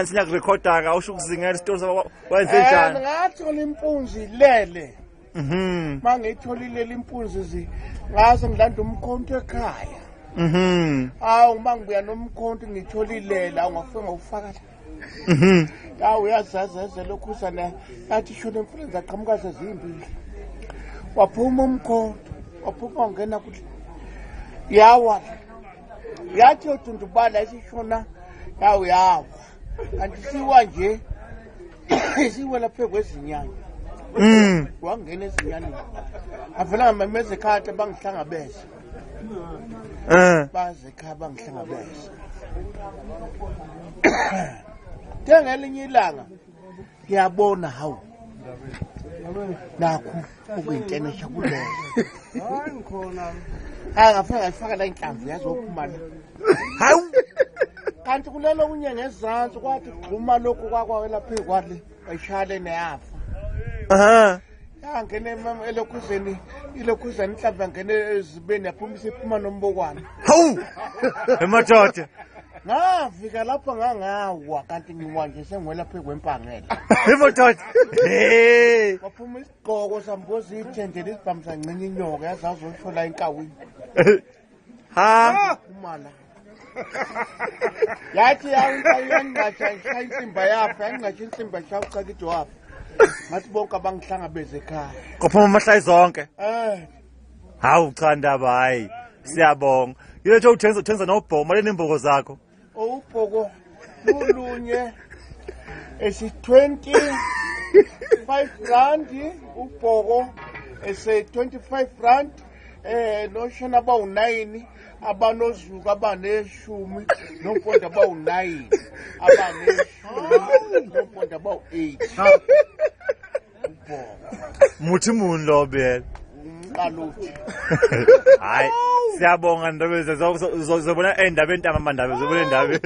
Sinya kurekhoda ka usho ukuzingela isitori wayenze njani? Ngathola impunzi lele. Mangitholile impunzi ngase ngilanda umkhonto ekhaya. Awu mangibuya nomkhonto ngitholile la ungafika ngofaka la. Awu yazaza lokhu sana yathi shona imfrenza aqhamuka sezimbili. Waphuma umkhonto, waphuma ngena kuthi yawa. Yathi uthundubala isishona yawu yawa. Kanti siwa nje siwa lapha kwezinyanya. Wangena ezinyanyeni. Avela ngamameze ekhaya bangihlangabeza. Baze ekhaya bangihlangabeza. Ngelinye ilanga ngiyabona hawu. Nakho ukuyintenesha kuleyo. Hayi ngikhona. Ngafaka la inhlamvu yazophuma la. Hawu. Kanti kulelo unye ngezansi kwathi gxuma lokhu kwakwela phe kwale ayishale neyafa. Yangene elokhuzeni ilokhuzeni inhlamvu ngene ezibeni yaphuma isiphuma nombokwana. Hawu. Emadoda. Ngafika lapha ngangawa kanti ngiwanje sengwela phe kwempangela. Emadoda. Waphuma isigqoko samboza ithendele isibhamsa ncinci inyoka yazazoshola enkawini. Ha. Umala. Yathi yangatsha insimba yafa yangatsha insimba shawucaka ijowafa. Ngathi bonke abangihlangabeze ekhaya. Kophuma amahlayi zonke. Hawu cha ndaba hayi. Siyabonga. Yethu uthenza nobhoma lenembogo zakho. Ubhoko lulunye esi 25 rand ubhoko ese 25 rand noshana bawu9 abanozuka abaneshumi nompondo bawu9 abaneshumi nompondo bawu8 muthi munlo bela qaluthi hayi siyabonga ndabeze uzobona endabeni ntamba mandaba uzobona indaba